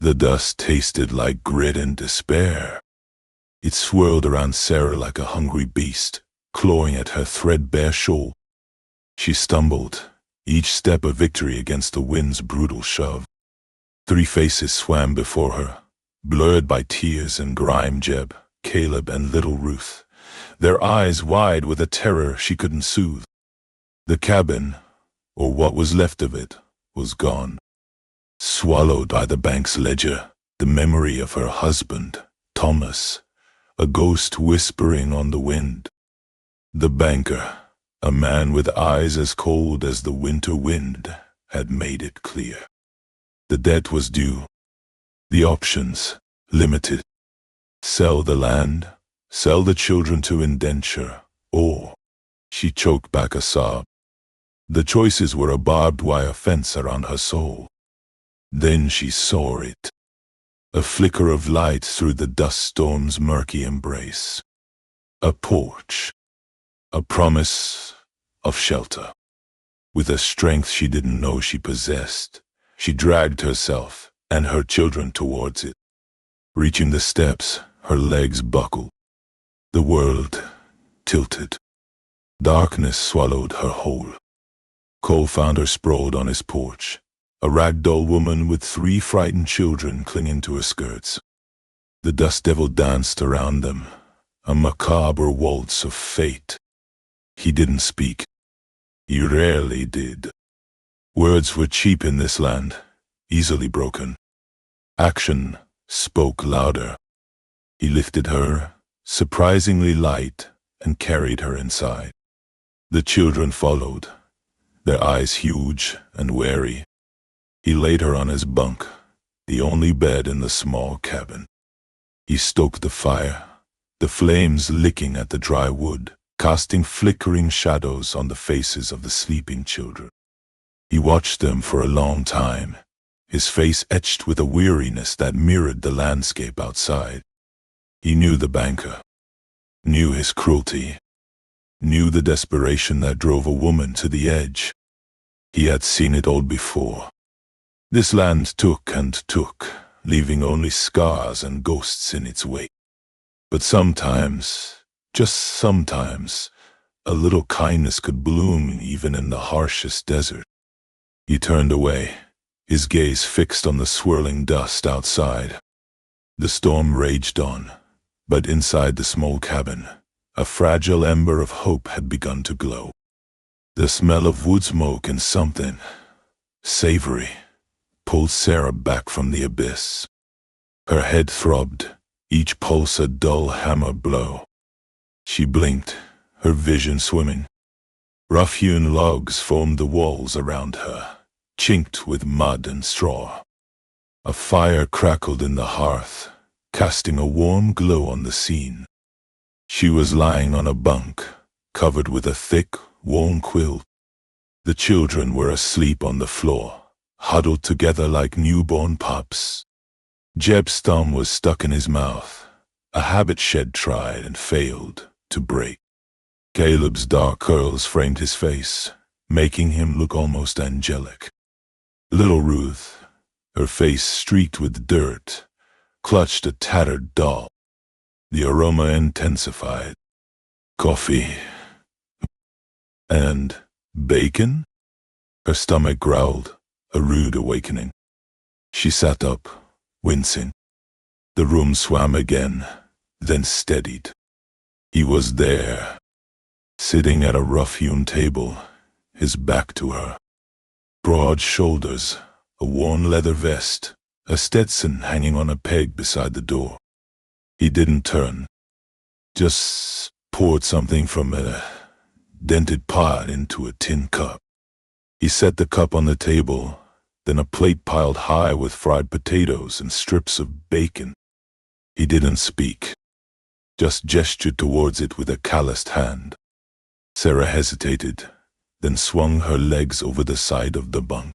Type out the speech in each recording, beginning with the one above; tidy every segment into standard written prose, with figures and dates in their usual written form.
The dust tasted like grit and despair. It swirled around Sarah like a hungry beast, clawing at her threadbare shawl. She stumbled, each step a victory against the wind's brutal shove. 3 faces swam before her, blurred by tears and grime. Jeb, Caleb, and little Ruth, their eyes wide with a terror she couldn't soothe. The cabin, or what was left of it, was gone. Swallowed by the bank's ledger, the memory of her husband, Thomas, a ghost whispering on the wind. The banker, a man with eyes as cold as the winter wind, had made it clear. The debt was due. The options, limited. Sell the land, sell the children to indenture, or... She choked back a sob. The choices were a barbed wire fence around her soul. Then she saw it. A flicker of light through the dust storm's murky embrace. A porch. A promise of shelter. With a strength she didn't know she possessed, she dragged herself and her children towards it. Reaching the steps, her legs buckled. The world tilted. Darkness swallowed her whole. Cole found her sprawled on his porch, a ragdoll woman with 3 frightened children clinging to her skirts. The dust devil danced around them, a macabre waltz of fate. He didn't speak. He rarely did. Words were cheap in this land, easily broken. Action spoke louder. He lifted her, surprisingly light, and carried her inside. The children followed, their eyes huge and wary. He laid her on his bunk, the only bed in the small cabin. He stoked the fire, the flames licking at the dry wood, casting flickering shadows on the faces of the sleeping children. He watched them for a long time, his face etched with a weariness that mirrored the landscape outside. He knew the banker, knew his cruelty, knew the desperation that drove a woman to the edge. He had seen it all before. This land took and took, leaving only scars and ghosts in its wake. But sometimes, just sometimes, a little kindness could bloom even in the harshest desert. He turned away, his gaze fixed on the swirling dust outside. The storm raged on, but inside the small cabin, a fragile ember of hope had begun to glow. The smell of wood smoke and something savory pulled Sarah back from the abyss. Her head throbbed, each pulse a dull hammer blow. She blinked, her vision swimming. Rough-hewn logs formed the walls around her, chinked with mud and straw. A fire crackled in the hearth, casting a warm glow on the scene. She was lying on a bunk, covered with a thick, warm quilt. The children were asleep on the floor, huddled together like newborn pups. Jeb's thumb was stuck in his mouth, a habit Shed tried and failed to break. Caleb's dark curls framed his face, making him look almost angelic. Little Ruth, her face streaked with dirt, clutched a tattered doll. The aroma intensified. Coffee. And bacon? Her stomach growled, a rude awakening. She sat up, wincing. The room swam again, then steadied. He was there, sitting at a rough-hewn table, his back to her. Broad shoulders, a worn leather vest, a Stetson hanging on a peg beside the door. He didn't turn, just poured something from a dented pot into a tin cup. He set the cup on the table, then a plate piled high with fried potatoes and strips of bacon. He didn't speak, just gestured towards it with a calloused hand. Sarah hesitated, then swung her legs over the side of the bunk.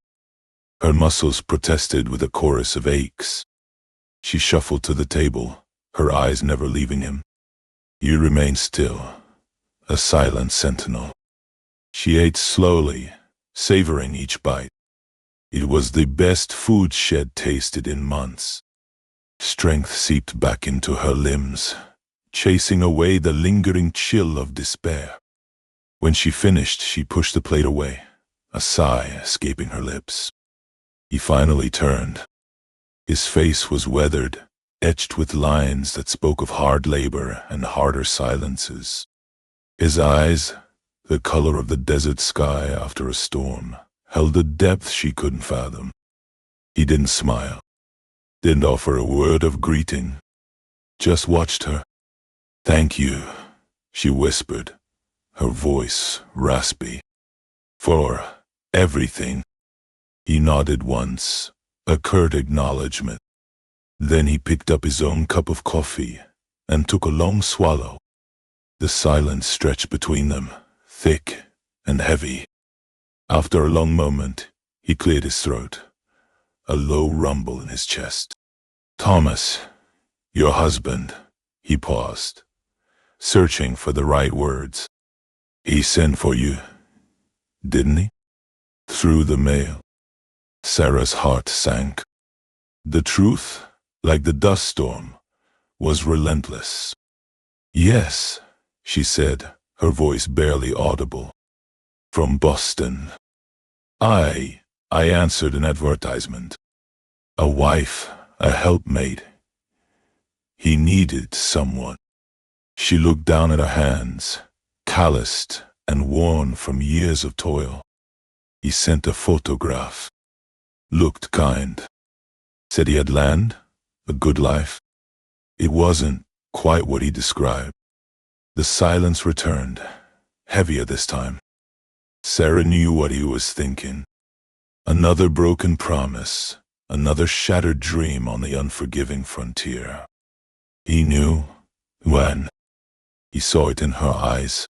Her muscles protested with a chorus of aches. She shuffled to the table, her eyes never leaving him. He remained still, a silent sentinel. She ate slowly, savoring each bite. It was the best food she had tasted in months. Strength seeped back into her limbs, chasing away the lingering chill of despair. When she finished, she pushed the plate away, a sigh escaping her lips. He finally turned. His face was weathered, etched with lines that spoke of hard labor and harder silences. His eyes, the color of the desert sky after a storm, held a depth she couldn't fathom. He didn't smile, didn't offer a word of greeting, just watched her. "Thank you," she whispered, her voice raspy. "For everything." He nodded once, a curt acknowledgement. Then he picked up his own cup of coffee and took a long swallow. The silence stretched between them, thick and heavy. After a long moment, he cleared his throat, a low rumble in his chest. "Thomas, your husband," he paused, searching for the right words. "He sent for you, didn't he? Through the mail." Sarah's heart sank. The truth, like the dust storm, was relentless. "Yes," she said, her voice barely audible. "From Boston." I answered an advertisement. A wife, a helpmate. He needed someone. She looked down at her hands, calloused and worn from years of toil. He sent a photograph. Looked kind. Said he had land, a good life. It wasn't quite what he described. The silence returned, heavier this time. Sarah knew what he was thinking. Another broken promise, another shattered dream on the unforgiving frontier. He knew when. He saw it in her eyes.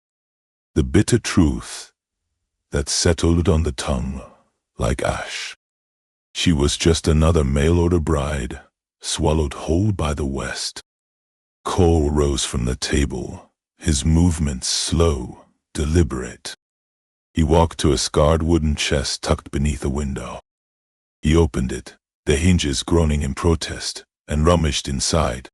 The bitter truth that settled on the tongue like ash. She was just another mail-order bride, swallowed whole by the West. Cole rose from the table, his movements slow, deliberate. He walked to a scarred wooden chest tucked beneath a window. He opened it, the hinges groaning in protest, and rummaged inside.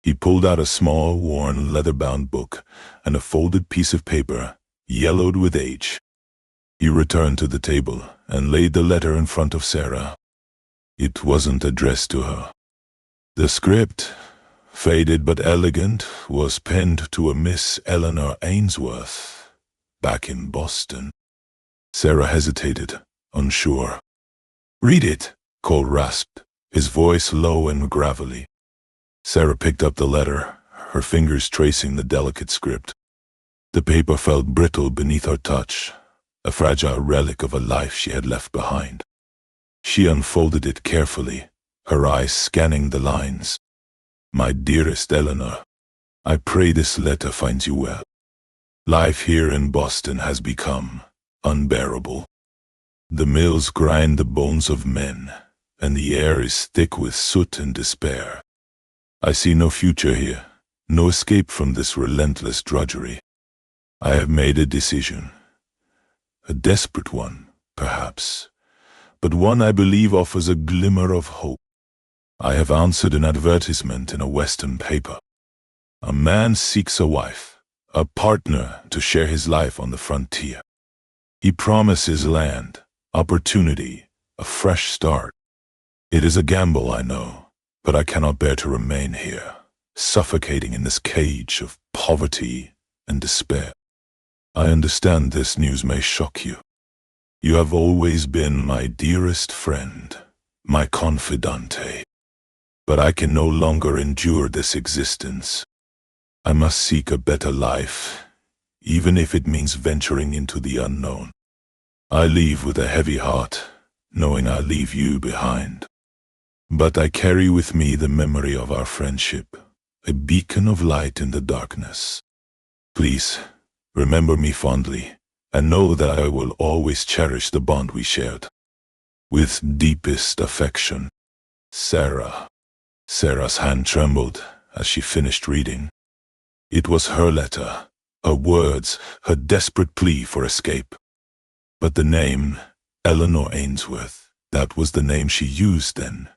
He pulled out a small, worn, leather-bound book and a folded piece of paper, yellowed with age. He returned to the table and laid the letter in front of Sarah. It wasn't addressed to her. The script, faded but elegant, was penned to a Miss Eleanor Ainsworth, back in Boston. Sarah hesitated, unsure. "Read it," Cole rasped, his voice low and gravelly. Sarah picked up the letter, her fingers tracing the delicate script. The paper felt brittle beneath her touch, a fragile relic of a life she had left behind. She unfolded it carefully, her eyes scanning the lines. "My dearest Eleanor, I pray this letter finds you well. Life here in Boston has become unbearable. The mills grind the bones of men, and the air is thick with soot and despair. I see no future here, no escape from this relentless drudgery. I have made a decision. A desperate one, perhaps, but one I believe offers a glimmer of hope. I have answered an advertisement in a Western paper. A man seeks a wife, a partner to share his life on the frontier. He promises land, opportunity, a fresh start. It is a gamble, I know, but I cannot bear to remain here, suffocating in this cage of poverty and despair. I understand this news may shock you. You have always been my dearest friend, my confidante. But I can no longer endure this existence. I must seek a better life, even if it means venturing into the unknown. I leave with a heavy heart, knowing I leave you behind. But I carry with me the memory of our friendship, a beacon of light in the darkness. Please, remember me fondly, and know that I will always cherish the bond we shared. With deepest affection, Sarah. Sarah's hand trembled as she finished reading. It was her letter, her words, her desperate plea for escape. But the name, Eleanor Ainsworth, That was the name she used then,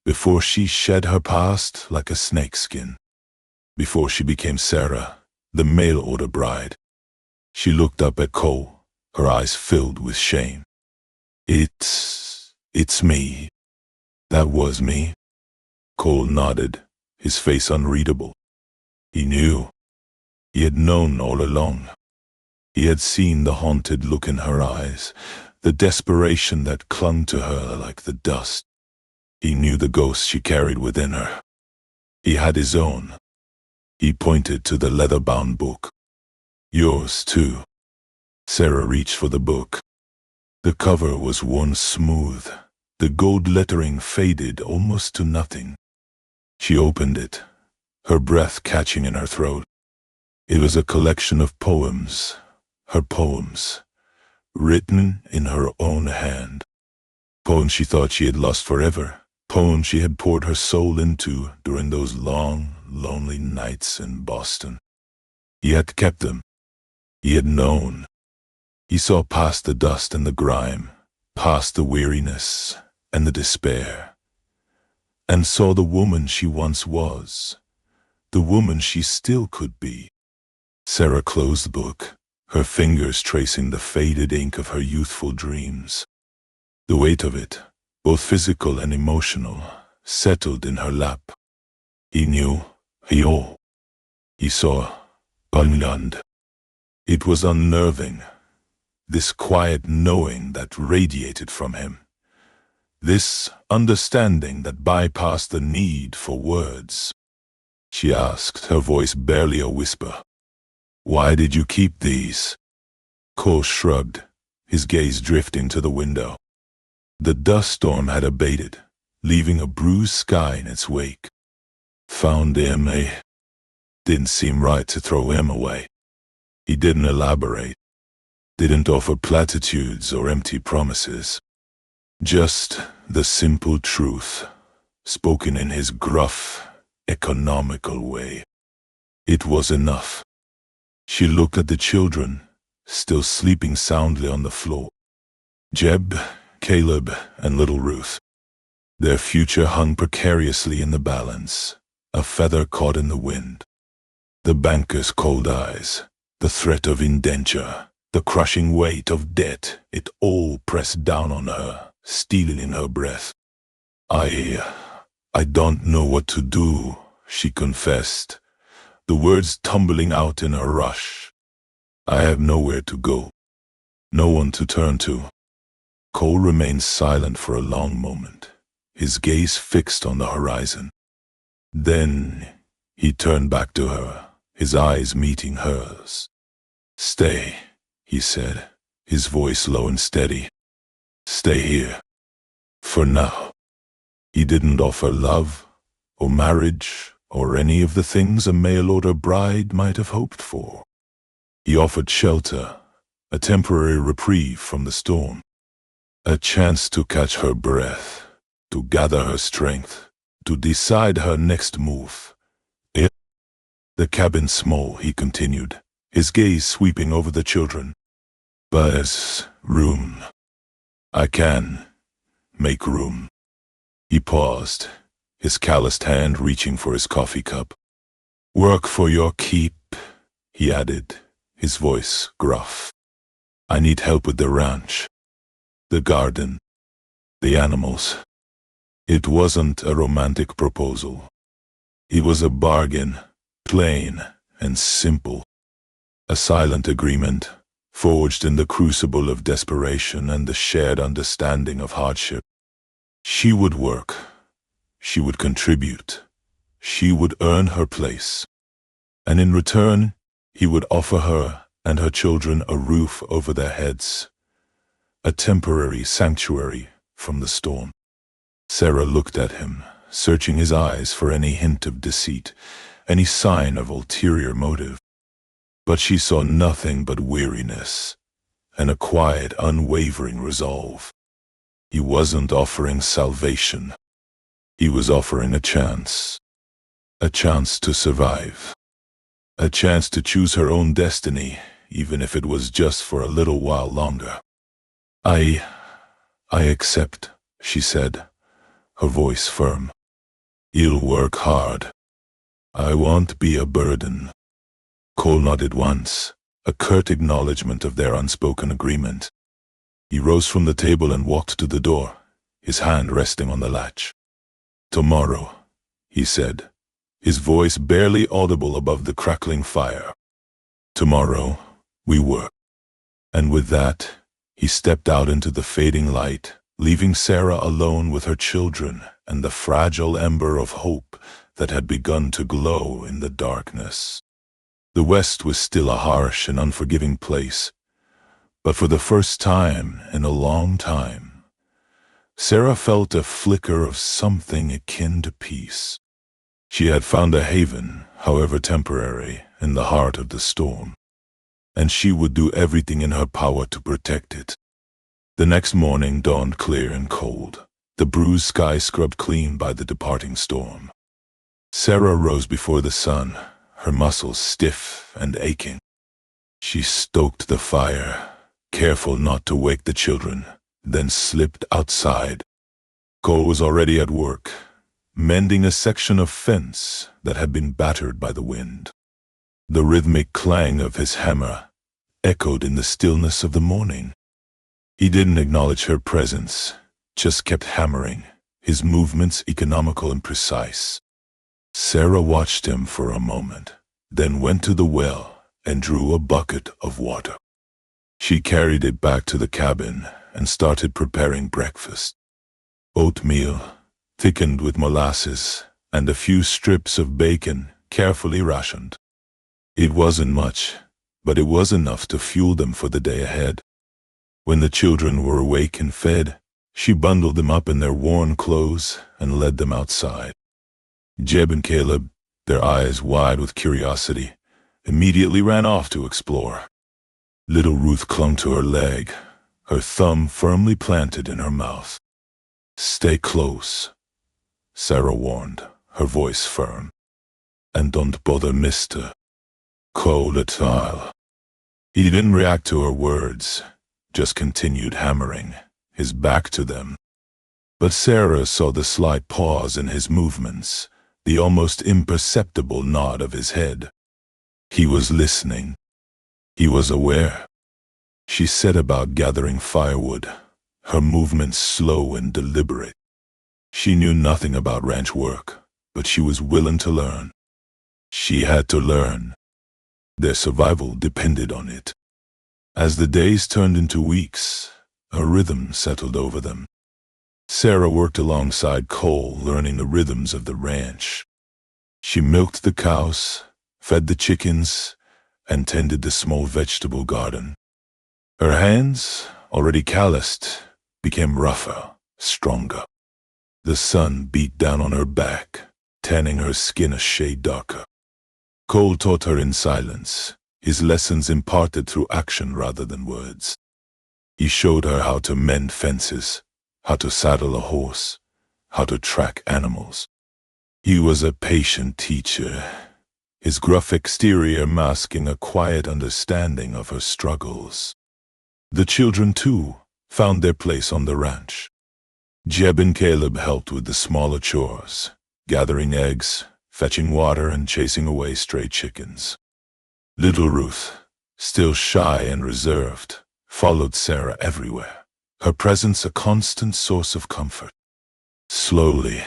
before she shed her past like a snakeskin, before she became Sarah, the mail-order bride. She looked up at Cole, her eyes filled with shame. It's me. That was me. Cole nodded, his face unreadable. He knew. He had known all along. He had seen the haunted look in her eyes, the desperation that clung to her like the dust. He knew the ghost she carried within her. He had his own. He pointed to the leather-bound book. Yours, too. Sarah reached for the book. The cover was worn smooth, the gold lettering faded almost to nothing. She opened it, her breath catching in her throat. It was a collection of poems, her poems, written in her own hand. Poems she thought she had lost forever, poems she had poured her soul into during those long, lonely nights in Boston. He had kept them. He had known. He saw past the dust and the grime, past the weariness and the despair, and saw the woman she once was, the woman she still could be. Sarah closed the book, her fingers tracing the faded ink of her youthful dreams. The weight of it, both physical and emotional, settled in her lap. He knew, he saw, unyielding. It was unnerving. This quiet knowing that radiated from him. This understanding that bypassed the need for words. She asked, her voice barely a whisper. Why did you keep these? Cole shrugged, his gaze drifting to the window. The dust storm had abated, leaving a bruised sky in its wake. Found him, eh? Didn't seem right to throw him away. He didn't elaborate. Didn't offer platitudes or empty promises. Just the simple truth, spoken in his gruff, economical way. It was enough. She looked at the children, still sleeping soundly on the floor. Jeb, Caleb, and little Ruth. Their future hung precariously in the balance, a feather caught in the wind. The banker's cold eyes, the threat of indenture, the crushing weight of debt, it all pressed down on her, stealing in her breath. I don't know what to do, she confessed, the words tumbling out in a rush. I have nowhere to go, no one to turn to. Cole remained silent for a long moment, his gaze fixed on the horizon. Then he turned back to her, his eyes meeting hers. Stay, he said, his voice low and steady. Stay here. For now. He didn't offer love, or marriage, or any of the things a mail-order bride might have hoped for. He offered shelter, a temporary reprieve from the storm, a chance to catch her breath, to gather her strength, to decide her next move. The cabin's small, he continued, his gaze sweeping over the children. But there's room. I can make room. He paused, his calloused hand reaching for his coffee cup. Work for your keep, he added, his voice gruff. I need help with the ranch, the garden, the animals. It wasn't a romantic proposal. It was a bargain, plain and simple. A silent agreement, forged in the crucible of desperation and the shared understanding of hardship. She would work. She would contribute. She would earn her place. And in return, he would offer her and her children a roof over their heads, a temporary sanctuary from the storm. Sarah looked at him, searching his eyes for any hint of deceit, any sign of ulterior motive. But she saw nothing but weariness, and a quiet, unwavering resolve. He wasn't offering salvation. He was offering a chance to survive, a chance to choose her own destiny, even if it was just for a little while longer. I "I accept," she said, her voice firm. "You'll work hard. I won't be a burden." Cole nodded once, a curt acknowledgement of their unspoken agreement. He rose from the table and walked to the door, his hand resting on the latch. "Tomorrow," he said, his voice barely audible above the crackling fire. "Tomorrow, we work." And with that, he stepped out into the fading light, leaving Sarah alone with her children and the fragile ember of hope that had begun to glow in the darkness. The West was still a harsh and unforgiving place, but for the first time in a long time, Sarah felt a flicker of something akin to peace. She had found a haven, however temporary, in the heart of the storm, and she would do everything in her power to protect it. The next morning dawned clear and cold, the bruised sky scrubbed clean by the departing storm. Sarah rose before the sun, her muscles stiff and aching. She stoked the fire, careful not to wake the children, then slipped outside. Cole was already at work, mending a section of fence that had been battered by the wind. The rhythmic clang of his hammer echoed in the stillness of the morning. He didn't acknowledge her presence, just kept hammering, his movements economical and precise. Sarah watched him for a moment, then went to the well and drew a bucket of water. She carried it back to the cabin and started preparing breakfast. Oatmeal, thickened with molasses, and a few strips of bacon, carefully rationed. It wasn't much, but it was enough to fuel them for the day ahead. When the children were awake and fed, she bundled them up in their worn clothes and led them outside. Jeb and Caleb, their eyes wide with curiosity, immediately ran off to explore. Little Ruth clung to her leg, her thumb firmly planted in her mouth. "Stay close," Sarah warned, her voice firm. "And don't bother Mr. Cole at all." He didn't react to her words, just continued hammering, his back to them. But Sarah saw the slight pause in his movements, the almost imperceptible nod of his head. He was listening. He was aware. She set about gathering firewood, her movements slow and deliberate. She knew nothing about ranch work, but she was willing to learn. She had to learn. Their survival depended on it. As the days turned into weeks, a rhythm settled over them. Sarah worked alongside Cole, learning the rhythms of the ranch. She milked the cows, fed the chickens, and tended the small vegetable garden. Her hands, already calloused, became rougher, stronger. The sun beat down on her back, tanning her skin a shade darker. Cole taught her in silence, his lessons imparted through action rather than words. He showed her how to mend fences, how to saddle a horse, how to track animals. He was a patient teacher, his gruff exterior masking a quiet understanding of her struggles. The children, too, found their place on the ranch. Jeb and Caleb helped with the smaller chores, gathering eggs, fetching water, and chasing away stray chickens. Little Ruth, still shy and reserved, followed Sarah everywhere, her presence a constant source of comfort. Slowly,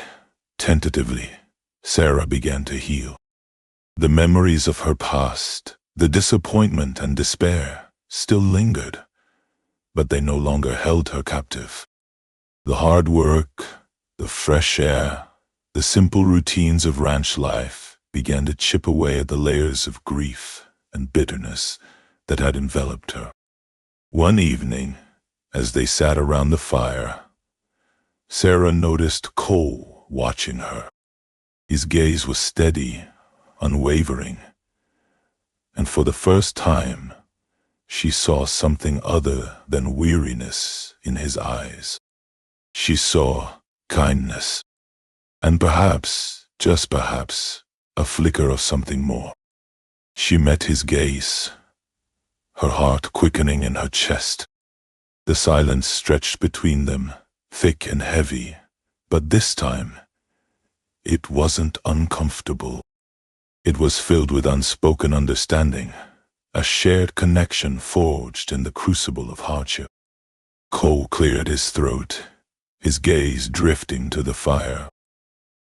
tentatively, Sarah began to heal. The memories of her past, the disappointment and despair, still lingered, but they no longer held her captive. The hard work, the fresh air, the simple routines of ranch life began to chip away at the layers of grief and bitterness that had enveloped her. One evening, as they sat around the fire, Sarah noticed Cole watching her. His gaze was steady, unwavering, and for the first time, she saw something other than weariness in his eyes. She saw kindness, and perhaps, just perhaps, a flicker of something more. She met his gaze, her heart quickening in her chest. The silence stretched between them, thick and heavy, but this time, it wasn't uncomfortable. It was filled with unspoken understanding, a shared connection forged in the crucible of hardship. Cole cleared his throat, his gaze drifting to the fire.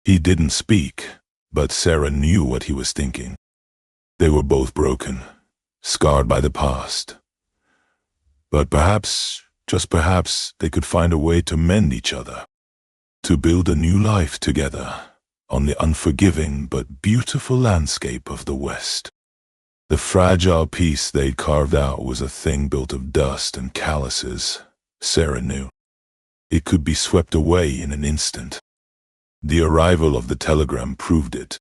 He didn't speak, but Sarah knew what he was thinking. They were both broken, scarred by the past. But perhaps, just perhaps, they could find a way to mend each other, to build a new life together on the unforgiving but beautiful landscape of the West. The fragile piece they'd carved out was a thing built of dust and calluses, Sarah knew. It could be swept away in an instant. The arrival of the telegram proved it.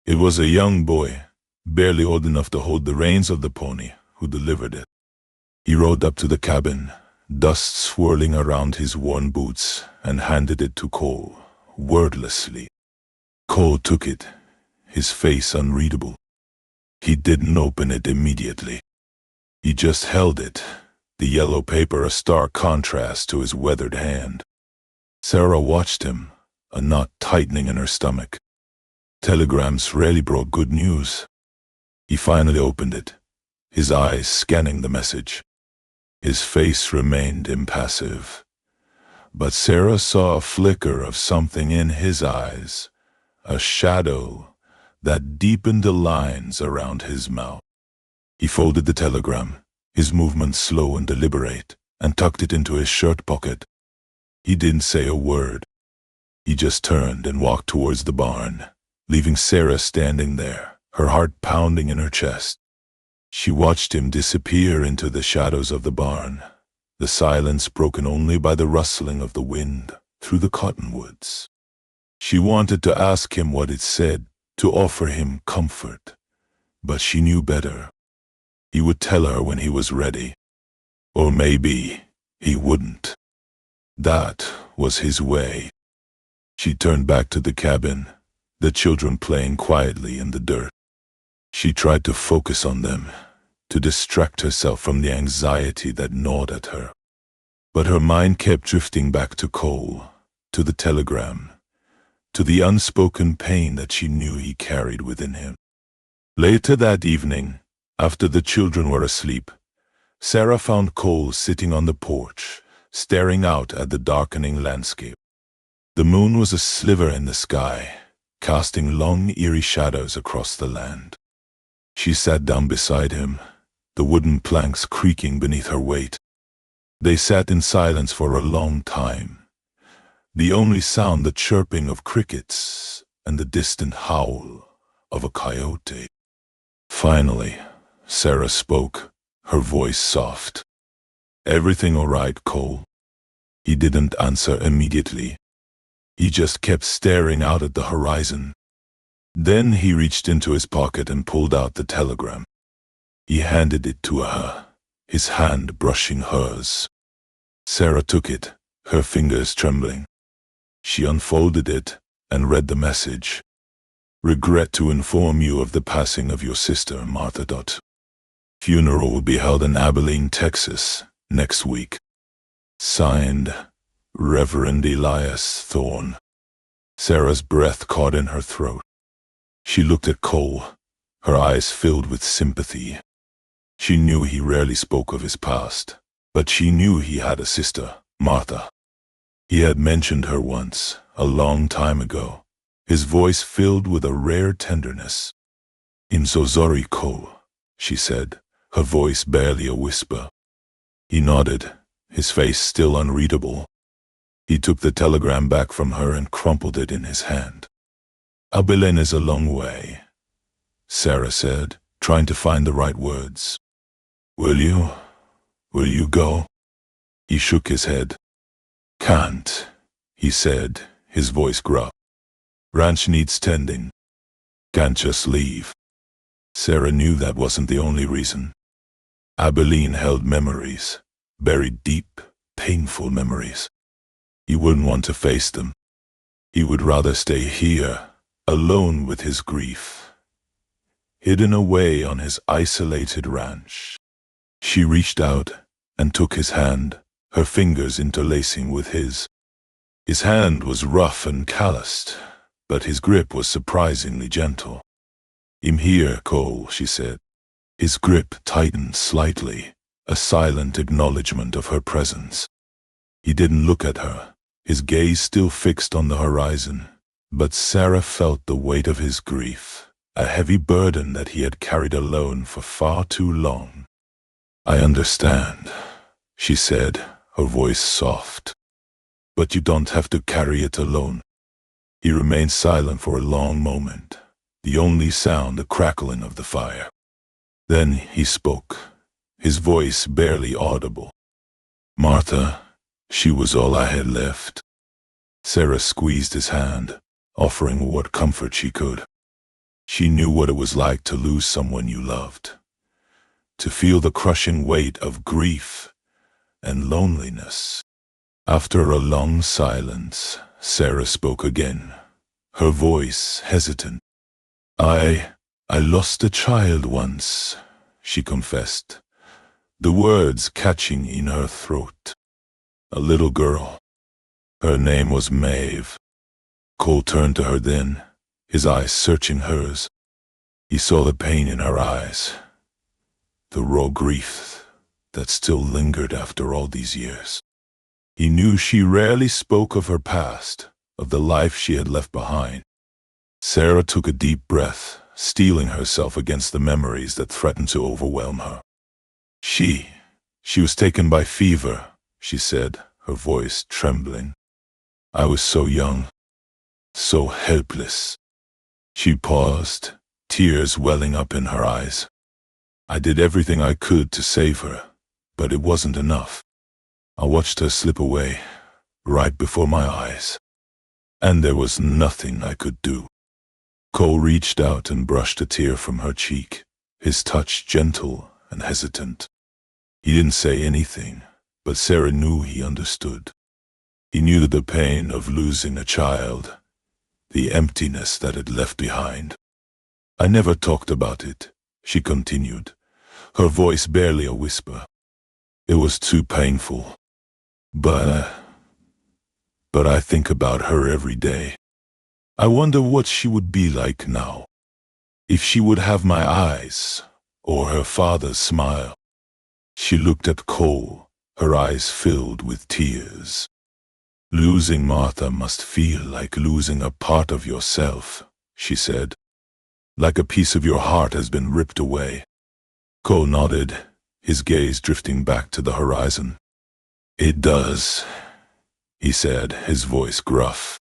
It was a young boy, barely old enough to hold the reins of the pony, who delivered it. He rode up to the cabin, dust swirling around his worn boots, and handed it to Cole, wordlessly. Cole took it, his face unreadable. He didn't open it immediately. He just held it, the yellow paper a stark contrast to his weathered hand. Sarah watched him, a knot tightening in her stomach. Telegrams rarely brought good news. He finally opened it, his eyes scanning the message. His face remained impassive, but Sarah saw a flicker of something in his eyes, a shadow that deepened the lines around his mouth. He folded the telegram, his movements slow and deliberate, and tucked it into his shirt pocket. He didn't say a word. He just turned and walked towards the barn, leaving Sarah standing there, her heart pounding in her chest. She watched him disappear into the shadows of the barn, the silence broken only by the rustling of the wind through the cottonwoods. She wanted to ask him what it said, to offer him comfort, but she knew better. He would tell her when he was ready. Or maybe he wouldn't. That was his way. She turned back to the cabin, the children playing quietly in the dirt. She tried to focus on them, to distract herself from the anxiety that gnawed at her. But her mind kept drifting back to Cole, to the telegram, to the unspoken pain that she knew he carried within him. Later that evening, after the children were asleep, Sarah found Cole sitting on the porch, staring out at the darkening landscape. The moon was a sliver in the sky, casting long, eerie shadows across the land. She sat down beside him, the wooden planks creaking beneath her weight. They sat in silence for a long time, the only sound the chirping of crickets and the distant howl of a coyote. Finally, Sarah spoke, her voice soft. "Everything all right, Cole?" He didn't answer immediately. He just kept staring out at the horizon. Then he reached into his pocket and pulled out the telegram. He handed it to her, his hand brushing hers. Sarah took it, her fingers trembling. She unfolded it and read the message. "Regret to inform you of the passing of your sister, Martha. Funeral will be held in Abilene, Texas, next week. Signed, Reverend Elias Thorne." Sarah's breath caught in her throat. She looked at Cole, her eyes filled with sympathy. She knew he rarely spoke of his past, but she knew he had a sister, Martha. He had mentioned her once, a long time ago, his voice filled with a rare tenderness. "I'm so sorry, Cole," she said, her voice barely a whisper. He nodded, his face still unreadable. He took the telegram back from her and crumpled it in his hand. "Abilene is a long way," Sarah said, trying to find the right words. Will you go?" He shook his head. "Can't," he said, his voice gruff. "Ranch needs tending. Can't just leave." Sarah knew that wasn't the only reason. Abilene held memories, buried deep, painful memories. He wouldn't want to face them. He would rather stay here, alone with his grief, hidden away on his isolated ranch. She reached out and took his hand, her fingers interlacing with his. His hand was rough and calloused, but his grip was surprisingly gentle. "I'm here, Cole," she said. His grip tightened slightly, a silent acknowledgement of her presence. He didn't look at her, his gaze still fixed on the horizon, but Sarah felt the weight of his grief, a heavy burden that he had carried alone for far too long. "I understand," she said, her voice soft. "But you don't have to carry it alone." He remained silent for a long moment, the only sound the crackling of the fire. Then he spoke, his voice barely audible. "Martha, she was all I had left." Sarah squeezed his hand, offering what comfort she could. She knew what it was like to lose someone you loved, to feel the crushing weight of grief and loneliness. After a long silence, Sarah spoke again, her voice hesitant. I lost a child once," she confessed, the words catching in her throat. "A little girl. Her name was Maeve." Cole turned to her then, his eyes searching hers. He saw the pain in her eyes, the raw grief that still lingered after all these years. He knew she rarely spoke of her past, of the life she had left behind. Sarah took a deep breath, steeling herself against the memories that threatened to overwhelm her. She was taken by fever," she said, her voice trembling. "I was so young, so helpless." She paused, tears welling up in her eyes. "I did everything I could to save her, but it wasn't enough. I watched her slip away, right before my eyes, and there was nothing I could do." Cole reached out and brushed a tear from her cheek, his touch gentle and hesitant. He didn't say anything, but Sarah knew he understood. He knew the pain of losing a child, the emptiness that it left behind. "I never talked about it," she continued, her voice barely a whisper. "It was too painful. But I think about her every day. I wonder what she would be like now, if she would have my eyes or her father's smile." She looked at Cole, her eyes filled with tears. "Losing Martha must feel like losing a part of yourself," she said. "Like a piece of your heart has been ripped away." Cole nodded, his gaze drifting back to the horizon. "It does," he said, his voice gruff.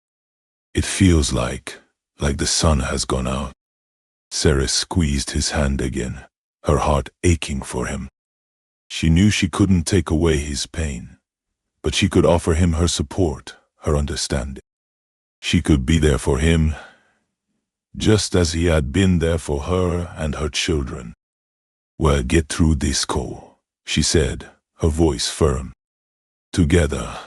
"It feels like the sun has gone out." Sarah squeezed his hand again, her heart aching for him. She knew she couldn't take away his pain, but she could offer him her support, her understanding. She could be there for him, just as he had been there for her and her children. "We'll get through this, Cole," she said, her voice firm. "Together.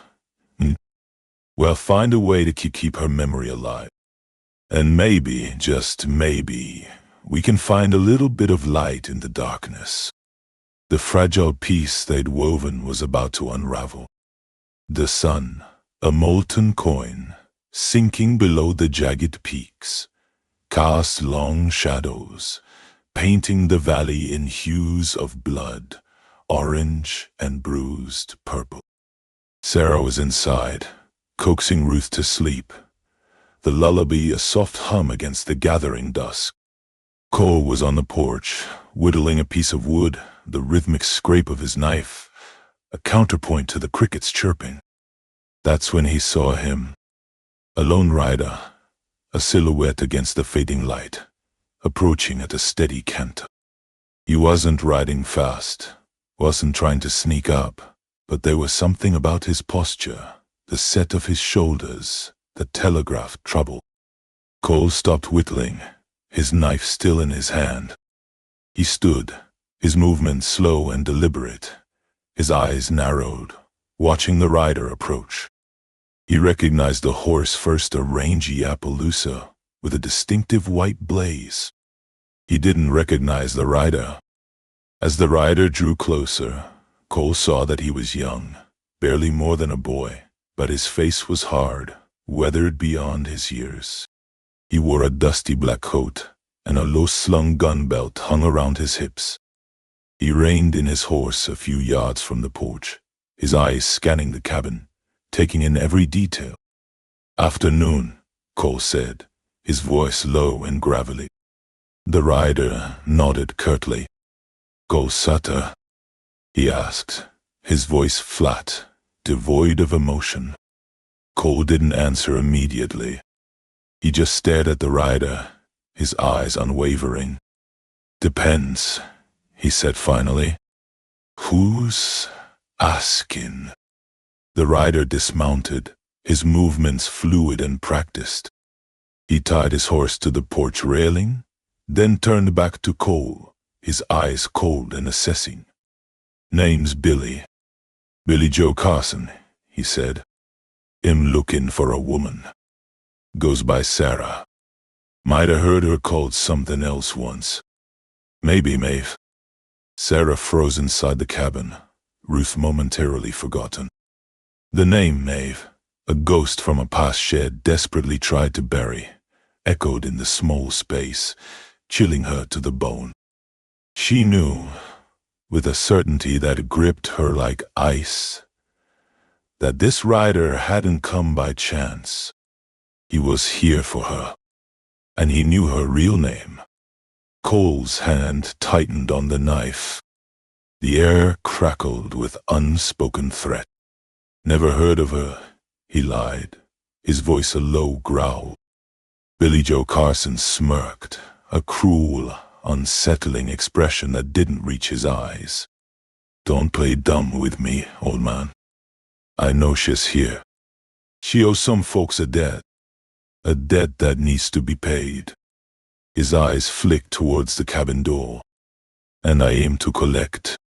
We'll find a way to keep her memory alive. And maybe, just maybe, we can find a little bit of light in the darkness." The fragile piece they'd woven was about to unravel. The sun, a molten coin, sinking below the jagged peaks, cast long shadows, painting the valley in hues of blood, orange and bruised purple. Sarah was inside, coaxing Ruth to sleep, the lullaby a soft hum against the gathering dusk. Cole was on the porch, whittling a piece of wood, the rhythmic scrape of his knife, a counterpoint to the crickets chirping. That's when he saw him, a lone rider, a silhouette against the fading light, approaching at a steady canter. He wasn't riding fast, wasn't trying to sneak up, but there was something about his posture, the set of his shoulders, that telegraphed trouble. Cole stopped whittling, his knife still in his hand. He stood, his movements slow and deliberate, his eyes narrowed, watching the rider approach. He recognized the horse first, a rangy Appaloosa with a distinctive white blaze. He didn't recognize the rider. As the rider drew closer, Cole saw that he was young, barely more than a boy, but his face was hard, weathered beyond his years. He wore a dusty black coat, and a low-slung gun belt hung around his hips. He reined in his horse a few yards from the porch, his eyes scanning the cabin, taking in every detail. "Afternoon," Cole said, his voice low and gravelly. The rider nodded curtly. "Go Sutter?" he asked, his voice flat, devoid of emotion. Cole didn't answer immediately. He just stared at the rider, his eyes unwavering. "Depends," he said finally. "Who's asking?" The rider dismounted, his movements fluid and practiced. He tied his horse to the porch railing, then turned back to Cole, his eyes cold and assessing. "Name's Billy. Billy Joe Carson," he said. "Him looking for a woman. Goes by Sarah. Might have heard her called something else once. Maybe Maeve." Sarah froze inside the cabin, Ruth momentarily forgotten. The name Maeve, a ghost from a past shed desperately tried to bury, echoed in the small space, chilling her to the bone. She knew, with a certainty that gripped her like ice, that this rider hadn't come by chance. He was here for her, and he knew her real name. Cole's hand tightened on the knife. The air crackled with unspoken threat. "Never heard of her," he lied, his voice a low growl. Billy Joe Carson smirked, a cruel, unsettling expression that didn't reach his eyes. "Don't play dumb with me, old man. I know she's here. She owes some folks a debt that needs to be paid." His eyes flicked towards the cabin door. "And I aim to collect."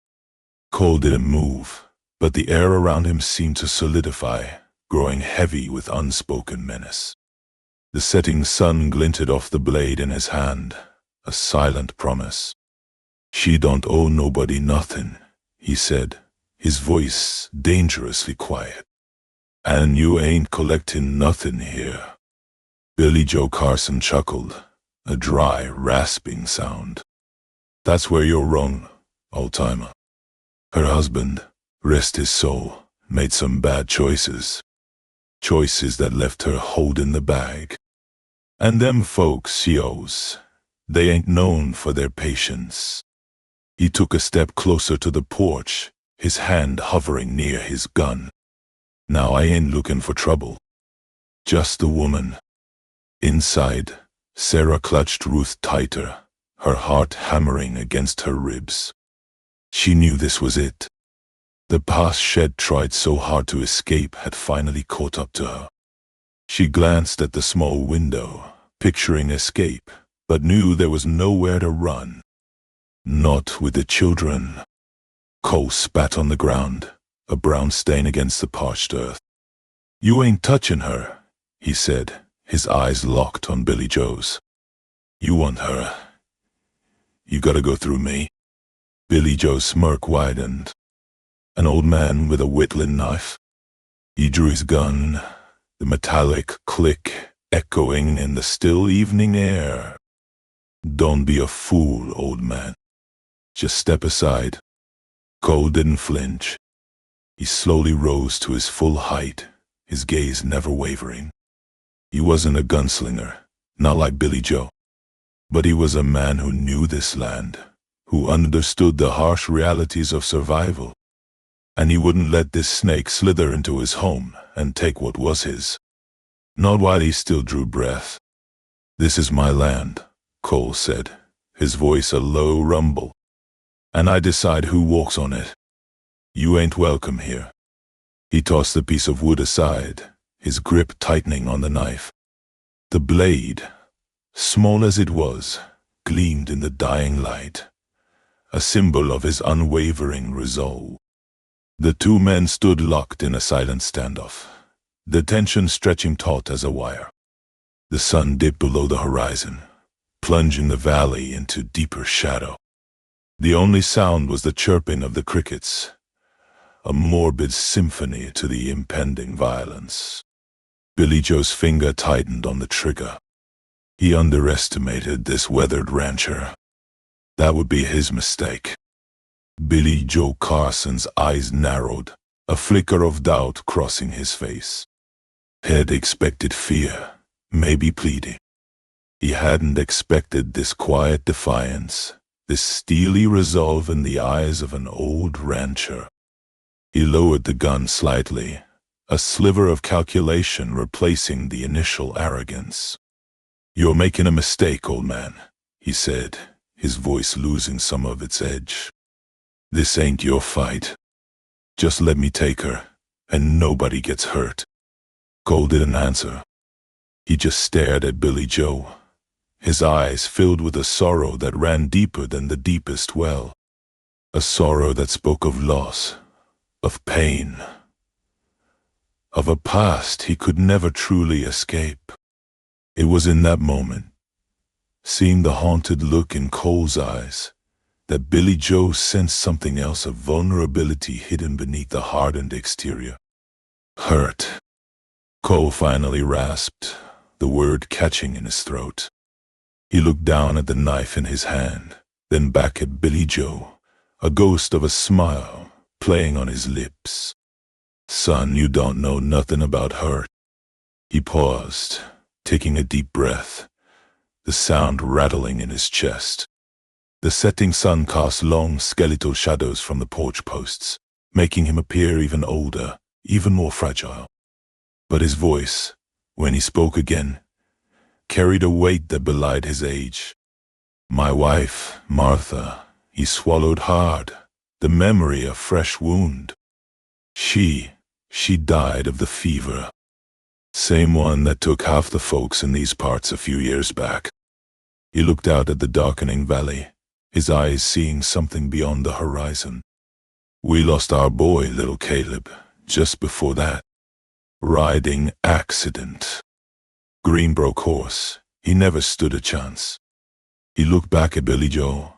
Cole didn't move, but the air around him seemed to solidify, growing heavy with unspoken menace. The setting sun glinted off the blade in his hand, a silent promise. "She don't owe nobody nothing," he said, his voice dangerously quiet. "And you ain't collecting nothing here." Billy Joe Carson chuckled, a dry, rasping sound. "That's where you're wrong, old-timer. Her husband, rest his soul, made some bad choices. Choices that left her holding the bag. And them folks she owes, they ain't known for their patience." He took a step closer to the porch, his hand hovering near his gun. "Now I ain't looking for trouble. Just a woman." Inside, Sarah clutched Ruth tighter, her heart hammering against her ribs. She knew this was it. The past shed tried so hard to escape had finally caught up to her. She glanced at the small window, picturing escape, but knew there was nowhere to run. Not with the children. Cole spat on the ground, a brown stain against the parched earth. "You ain't touching her," he said, his eyes locked on Billy Joe's. "You want her. You gotta go through me." Billy Joe's smirk widened. "An old man with a whittling knife?" He drew his gun, the metallic click echoing in the still evening air. "Don't be a fool, old man. Just step aside." Cole didn't flinch. He slowly rose to his full height, his gaze never wavering. He wasn't a gunslinger, not like Billy Joe. But he was a man who knew this land, who understood the harsh realities of survival. And he wouldn't let this snake slither into his home and take what was his. Not while he still drew breath. "This is my land," Cole said, his voice a low rumble. "And I decide who walks on it. You ain't welcome here." He tossed the piece of wood aside, his grip tightening on the knife. The blade, small as it was, gleamed in the dying light, a symbol of his unwavering resolve. The two men stood locked in a silent standoff, the tension stretching taut as a wire. The sun dipped below the horizon, plunging the valley into deeper shadow. The only sound was the chirping of the crickets, a morbid symphony to the impending violence. Billy Joe's finger tightened on the trigger. He underestimated this weathered rancher. That would be his mistake. Billy Joe Carson's eyes narrowed, a flicker of doubt crossing his face. He had expected fear, maybe pleading. He hadn't expected this quiet defiance, this steely resolve in the eyes of an old rancher. He lowered the gun slightly, a sliver of calculation replacing the initial arrogance. "You're making a mistake, old man," he said, his voice losing some of its edge. "This ain't your fight. Just let me take her, and nobody gets hurt." Cole didn't answer. He just stared at Billy Joe, his eyes filled with a sorrow that ran deeper than the deepest well. A sorrow that spoke of loss, of pain, of a past he could never truly escape. It was in that moment, seeing the haunted look in Cole's eyes, that Billy Joe sensed something else, a vulnerability hidden beneath the hardened exterior. Hurt. Cole finally rasped, the word catching in his throat. He looked down at the knife in his hand, then back at Billy Joe, a ghost of a smile playing on his lips. "Son, you don't know nothing about hurt." He paused, taking a deep breath, the sound rattling in his chest. The setting sun cast long skeletal shadows from the porch posts, making him appear even older, even more fragile. But his voice, when he spoke again, carried a weight that belied his age. "My wife, Martha," he swallowed hard, the memory a fresh wound. She died of the fever. Same one that took half the folks in these parts a few years back. He looked out at the darkening valley, his eyes seeing something beyond the horizon. "We lost our boy, little Caleb, just before that. Riding accident. Green broke horse. He never stood a chance." He looked back at Billy Joe,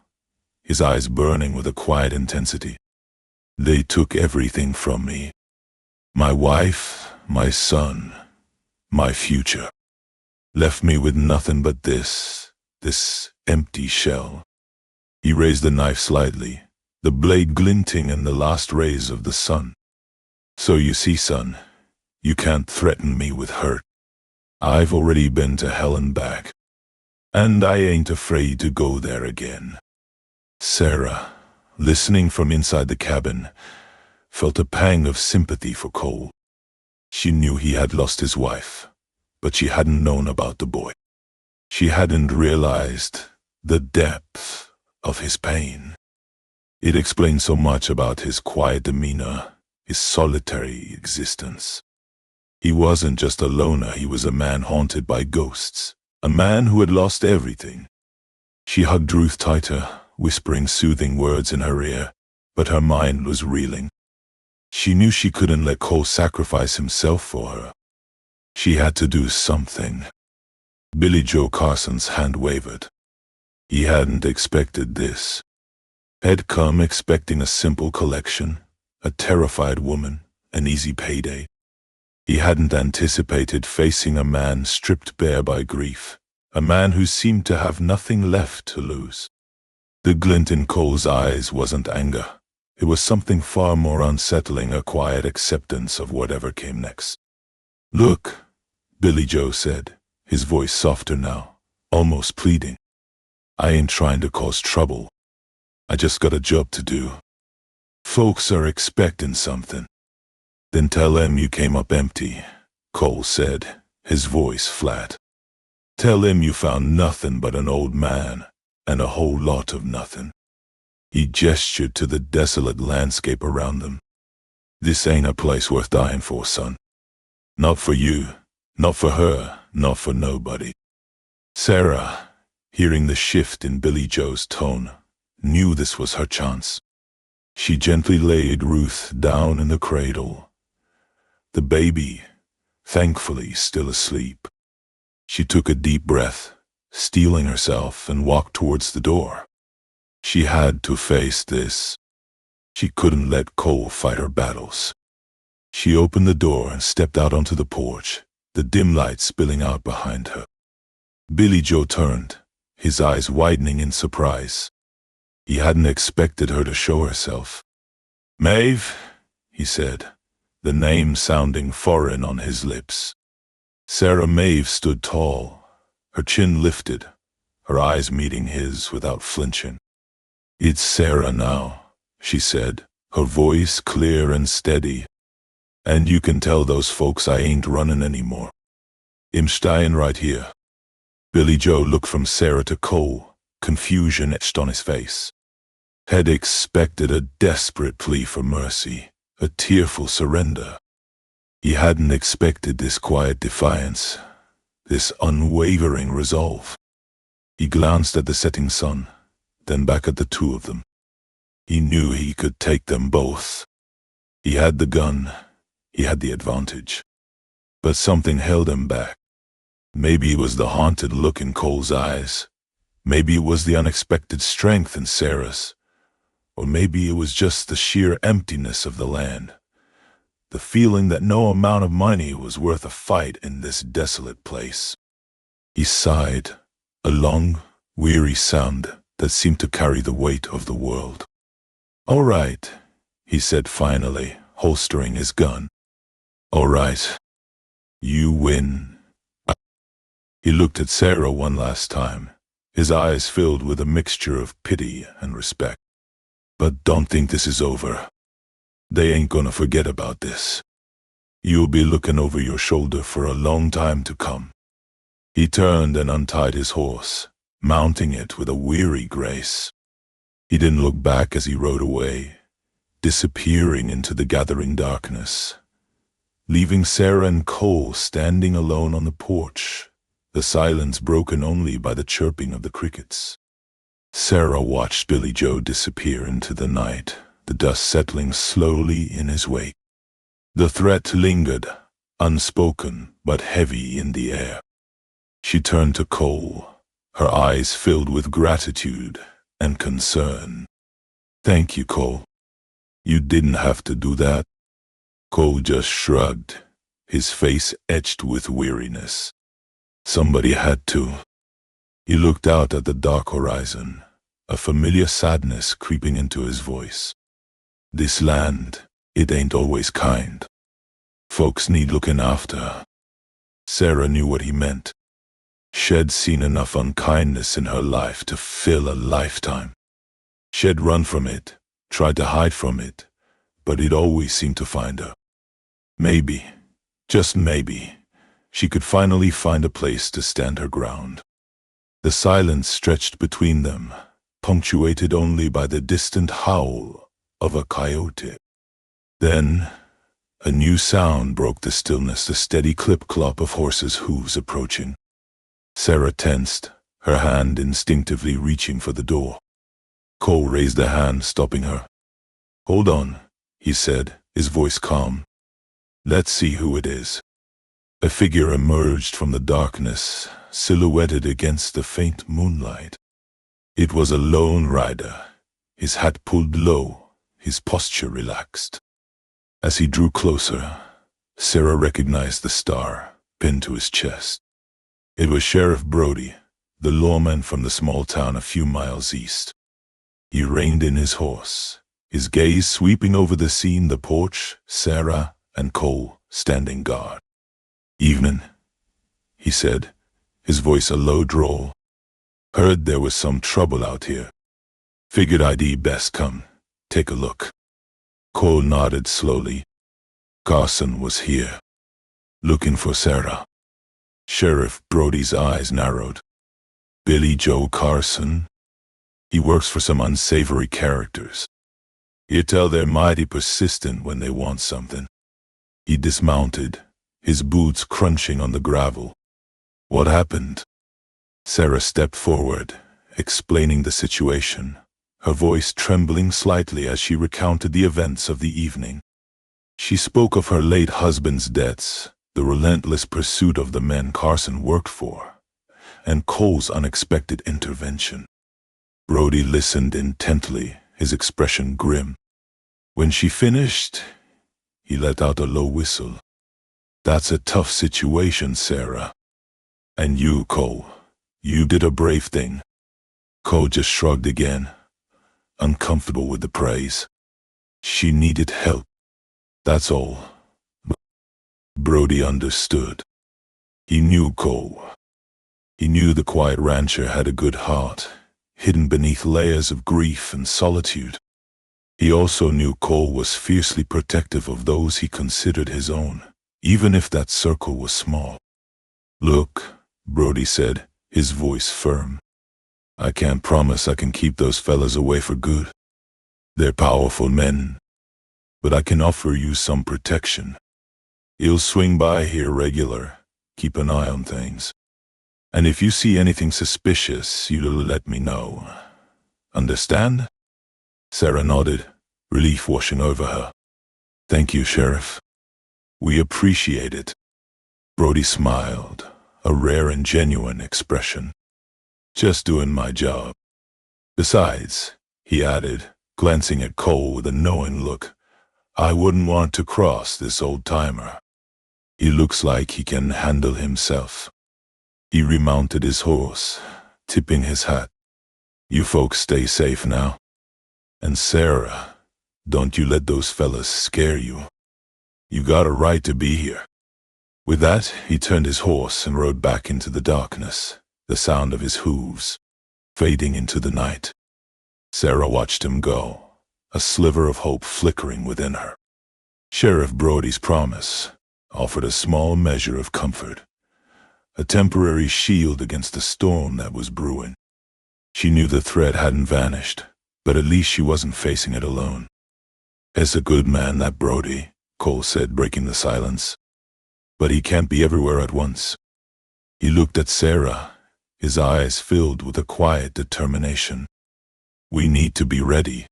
his eyes burning with a quiet intensity. "They took everything from me. My wife, my son, my future. Left me with nothing but this empty shell." He raised the knife slightly, the blade glinting in the last rays of the sun. "So you see, son, you can't threaten me with hurt. I've already been to hell and back, and I ain't afraid to go there again." Sarah, listening from inside the cabin, felt a pang of sympathy for Cole. She knew he had lost his wife, but she hadn't known about the boy. She hadn't realized the depth of his pain. It explained so much about his quiet demeanor, his solitary existence. He wasn't just a loner, he was a man haunted by ghosts, a man who had lost everything. She hugged Ruth tighter, whispering soothing words in her ear, but her mind was reeling. She knew she couldn't let Cole sacrifice himself for her. She had to do something. Billy Joe Carson's hand wavered. He hadn't expected this. Had come expecting a simple collection, a terrified woman, an easy payday. He hadn't anticipated facing a man stripped bare by grief, a man who seemed to have nothing left to lose. The glint in Cole's eyes wasn't anger. It was something far more unsettling, a quiet acceptance of whatever came next. "Look," Billy Joe said, his voice softer now, almost pleading. "I ain't trying to cause trouble. I just got a job to do. Folks are expecting something." "Then tell them you came up empty," Cole said, his voice flat. "Tell them you found nothing but an old man, and a whole lot of nothing." He gestured to the desolate landscape around them. "This ain't a place worth dying for, son. Not for you, not for her, not for nobody." Sarah, hearing the shift in Billy Joe's tone, knew this was her chance. She gently laid Ruth down in the cradle, the baby, thankfully still asleep. She took a deep breath, steeling herself, and walked towards the door. She had to face this. She couldn't let Cole fight her battles. She opened the door and stepped out onto the porch, the dim light spilling out behind her. Billy Joe turned, his eyes widening in surprise. He hadn't expected her to show herself. "Maeve," he said, the name sounding foreign on his lips. Sarah Maeve stood tall, her chin lifted, her eyes meeting his without flinching. "It's Sarah now," she said, her voice clear and steady. "And you can tell those folks I ain't running anymore. I'm staying right here." Billy Joe looked from Sarah to Cole, confusion etched on his face. Had expected a desperate plea for mercy, a tearful surrender. He hadn't expected this quiet defiance, this unwavering resolve. He glanced at the setting sun, then back at the two of them. He knew he could take them both. He had the gun, he had the advantage. But something held him back. Maybe it was the haunted look in Cole's eyes. Maybe it was the unexpected strength in Sarah's. Or maybe it was just the sheer emptiness of the land. The feeling that no amount of money was worth a fight in this desolate place. He sighed, a long, weary sound that seemed to carry the weight of the world. "All right," he said finally, holstering his gun. "All right. You win." He looked at Sarah one last time, his eyes filled with a mixture of pity and respect. "But don't think this is over. They ain't gonna forget about this. You'll be looking over your shoulder for a long time to come." He turned and untied his horse, mounting it with a weary grace. He didn't look back as he rode away, disappearing into the gathering darkness, leaving Sarah and Cole standing alone on the porch, the silence broken only by the chirping of the crickets. Sarah watched Billy Joe disappear into the night, the dust settling slowly in his wake. The threat lingered, unspoken but heavy in the air. She turned to Cole, her eyes filled with gratitude and concern. "Thank you, Cole. You didn't have to do that." Cole just shrugged, his face etched with weariness. "Somebody had to." He looked out at the dark horizon, a familiar sadness creeping into his voice. "This land, it ain't always kind. Folks need looking after." Sarah knew what he meant. She'd seen enough unkindness in her life to fill a lifetime. She'd run from it, tried to hide from it, but it always seemed to find her. Maybe, just maybe, she could finally find a place to stand her ground. The silence stretched between them, punctuated only by the distant howl of a coyote. Then, a new sound broke the stillness, the steady clip-clop of horses' hooves approaching. Sarah tensed, her hand instinctively reaching for the door. Cole raised a hand, stopping her. "Hold on," he said, his voice calm. "Let's see who it is." A figure emerged from the darkness, silhouetted against the faint moonlight. It was a lone rider, his hat pulled low, his posture relaxed. As he drew closer, Sarah recognized the star pinned to his chest. It was Sheriff Brody, the lawman from the small town a few miles east. He reined in his horse, his gaze sweeping over the scene, the porch, Sarah, and Cole standing guard. "Evening," he said, his voice a low drawl. "Heard there was some trouble out here. Figured I'd best come, take a look." Cole nodded slowly. "Carson was here, looking for Sarah." Sheriff Brody's eyes narrowed. "Billy Joe Carson? He works for some unsavory characters. You tell they're mighty persistent when they want something." He dismounted, his boots crunching on the gravel. "What happened?" Sarah stepped forward, explaining the situation, her voice trembling slightly as she recounted the events of the evening. She spoke of her late husband's debts, the relentless pursuit of the men Carson worked for, and Cole's unexpected intervention. Brody listened intently, his expression grim. When she finished, he let out a low whistle. "That's a tough situation, Sarah. And you, Cole, you did a brave thing." Cole just shrugged again, uncomfortable with the praise. She needed help. That's all. Brody understood. He knew Cole. He knew the quiet rancher had a good heart, hidden beneath layers of grief and solitude. He also knew Cole was fiercely protective of those he considered his own, even if that circle was small. "Look," Brody said, his voice firm. "I can't promise I can keep those fellas away for good. They're powerful men, but I can offer you some protection. You'll swing by here regular, keep an eye on things. And if you see anything suspicious, you'll let me know. Understand?" Sarah nodded, relief washing over her. "Thank you, Sheriff. We appreciate it." Brody smiled, a rare and genuine expression. "Just doing my job. Besides," he added, glancing at Cole with a knowing look, "I wouldn't want to cross this old-timer. He looks like he can handle himself." He remounted his horse, tipping his hat. "You folks stay safe now. And Sarah, don't you let those fellas scare you. You got a right to be here." With that, he turned his horse and rode back into the darkness, the sound of his hooves fading into the night. Sarah watched him go, a sliver of hope flickering within her. Sheriff Brody's promise offered a small measure of comfort, a temporary shield against the storm that was brewing. She knew the threat hadn't vanished, but at least she wasn't facing it alone. "He's a good man, that Brody," Cole said, breaking the silence. "But he can't be everywhere at once." He looked at Sarah, his eyes filled with a quiet determination. "We need to be ready."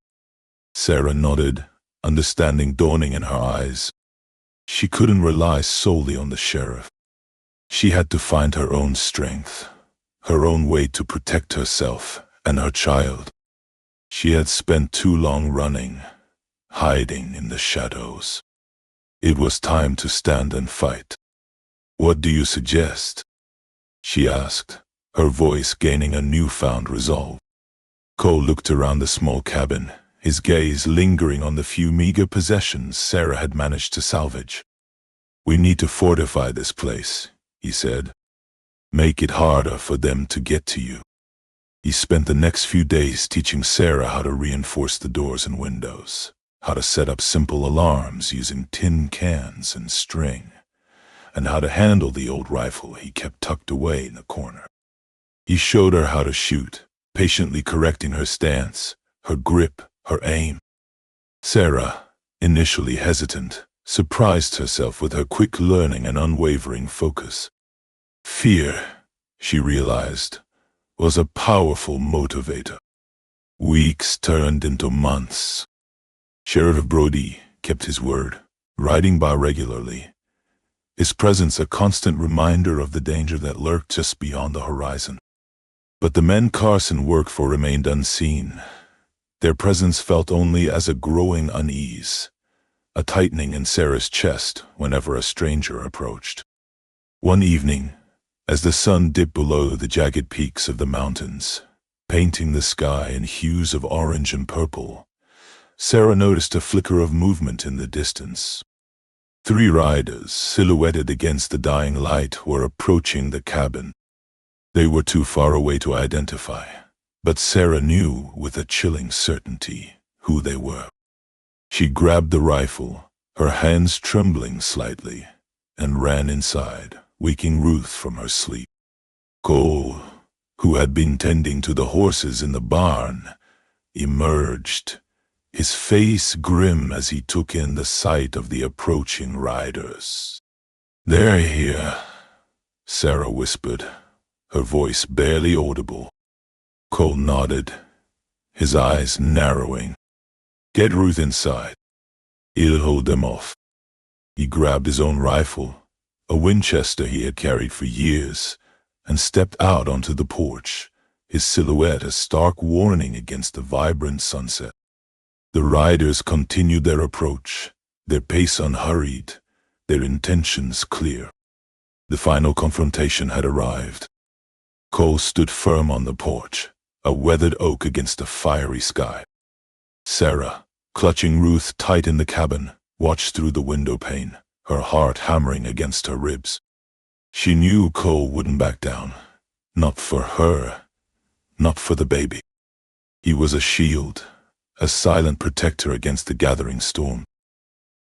Sarah nodded, understanding dawning in her eyes. She couldn't rely solely on the sheriff. She had to find her own strength, her own way to protect herself and her child. She had spent too long running, hiding in the shadows. It was time to stand and fight. "What do you suggest?" she asked, her voice gaining a newfound resolve. Cole looked around the small cabin, his gaze lingering on the few meager possessions Sarah had managed to salvage. "We need to fortify this place," he said. "Make it harder for them to get to you." He spent the next few days teaching Sarah how to reinforce the doors and windows, how to set up simple alarms using tin cans and string, and how to handle the old rifle he kept tucked away in the corner. He showed her how to shoot, patiently correcting her stance, her grip, her aim. Sarah, initially hesitant, surprised herself with her quick learning and unwavering focus. Fear, she realized, was a powerful motivator. Weeks turned into months. Sheriff Brody kept his word, riding by regularly, his presence a constant reminder of the danger that lurked just beyond the horizon. But the men Carson worked for remained unseen. Their presence felt only as a growing unease, a tightening in Sarah's chest whenever a stranger approached. One evening, as the sun dipped below the jagged peaks of the mountains, painting the sky in hues of orange and purple, Sarah noticed a flicker of movement in the distance. 3 riders, silhouetted against the dying light, were approaching the cabin. They were too far away to identify, but Sarah knew with a chilling certainty who they were. She grabbed the rifle, her hands trembling slightly, and ran inside, waking Ruth from her sleep. Cole, who had been tending to the horses in the barn, emerged, his face grim as he took in the sight of the approaching riders. "They're here," Sarah whispered, her voice barely audible. Cole nodded, his eyes narrowing. "Get Ruth inside. He'll hold them off." He grabbed his own rifle, a Winchester he had carried for years, and stepped out onto the porch, his silhouette a stark warning against the vibrant sunset. The riders continued their approach, their pace unhurried, their intentions clear. The final confrontation had arrived. Cole stood firm on the porch, a weathered oak against a fiery sky. Sarah, clutching Ruth tight in the cabin, watched through the window pane, her heart hammering against her ribs. She knew Cole wouldn't back down. Not for her, not for the baby. He was a shield, a silent protector against the gathering storm.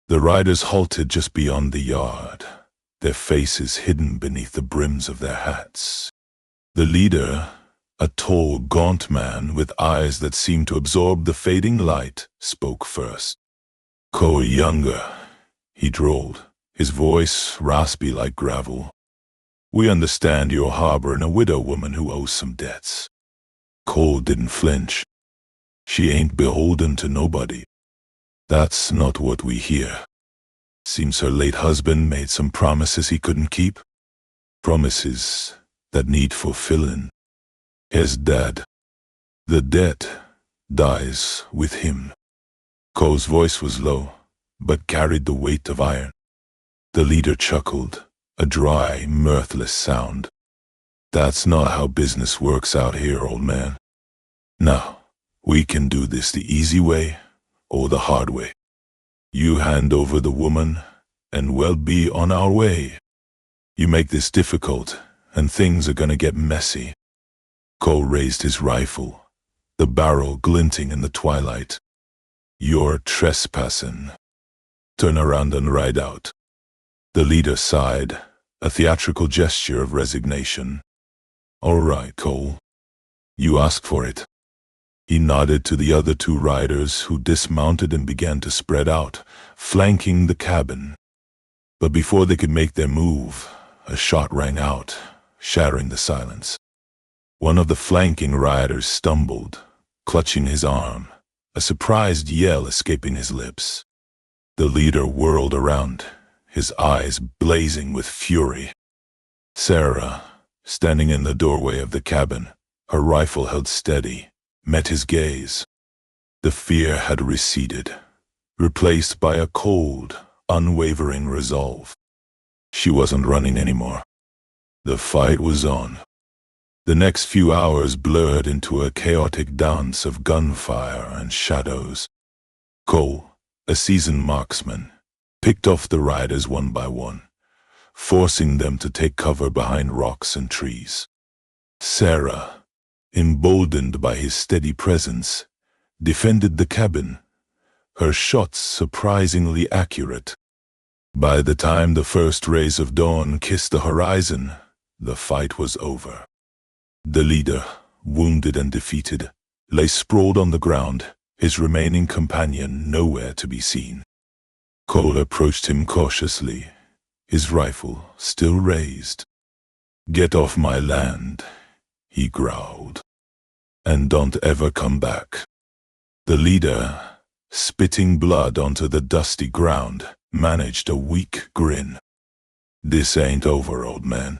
The riders halted just beyond the yard, their faces hidden beneath the brims of their hats. The leader, a tall, gaunt man with eyes that seemed to absorb the fading light, spoke first. "Cole younger," he drawled, his voice raspy like gravel. "We understand you're harboring a widow woman who owes some debts." Cole didn't flinch. "She ain't beholden to nobody. That's not what we hear. Seems her late husband made some promises he couldn't keep. Promises that need fulfilling. His dad. The debt dies with him." Cole's voice was low, but carried the weight of iron. The leader chuckled, a dry, mirthless sound. "That's not how business works out here, old man. Now, we can do this the easy way or the hard way. You hand over the woman, and we'll be on our way. You make this difficult, and things are gonna get messy." Cole raised his rifle, the barrel glinting in the twilight. "You're trespassing. Turn around and ride out." The leader sighed, a theatrical gesture of resignation. "All right, Cole. You asked for it." He nodded to the other two riders who dismounted and began to spread out, flanking the cabin. But before they could make their move, a shot rang out, shattering the silence. One of the flanking riders stumbled, clutching his arm, a surprised yell escaping his lips. The leader whirled around, his eyes blazing with fury. Sarah, standing in the doorway of the cabin, her rifle held steady, met his gaze. The fear had receded, replaced by a cold, unwavering resolve. She wasn't running anymore. The fight was on. The next few hours blurred into a chaotic dance of gunfire and shadows. Cole, a seasoned marksman, picked off the riders one by one, forcing them to take cover behind rocks and trees. Sarah, emboldened by his steady presence, defended the cabin, her shots surprisingly accurate. By the time the first rays of dawn kissed the horizon, the fight was over. The leader, wounded and defeated, lay sprawled on the ground, his remaining companion nowhere to be seen. Cole approached him cautiously, his rifle still raised. "Get off my land," he growled, "and don't ever come back." The leader, spitting blood onto the dusty ground, managed a weak grin. "This ain't over, old man.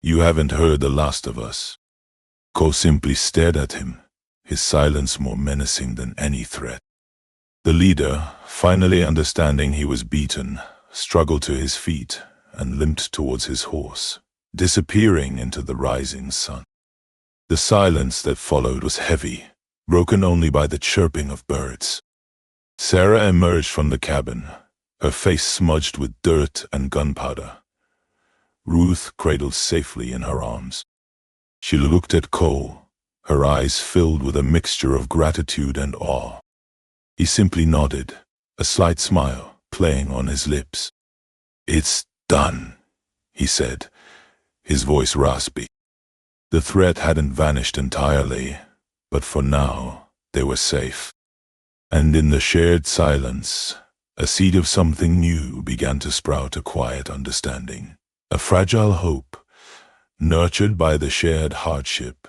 You haven't heard the last of us." Cole simply stared at him, his silence more menacing than any threat. The leader, finally understanding he was beaten, struggled to his feet and limped towards his horse, disappearing into the rising sun. The silence that followed was heavy, broken only by the chirping of birds. Sarah emerged from the cabin, her face smudged with dirt and gunpowder. Ruth cradled safely in her arms. She looked at Cole, her eyes filled with a mixture of gratitude and awe. He simply nodded, a slight smile playing on his lips. "It's done," he said, his voice raspy. The threat hadn't vanished entirely, but for now they were safe. And in the shared silence, a seed of something new began to sprout, a quiet understanding, a fragile hope, nurtured by the shared hardship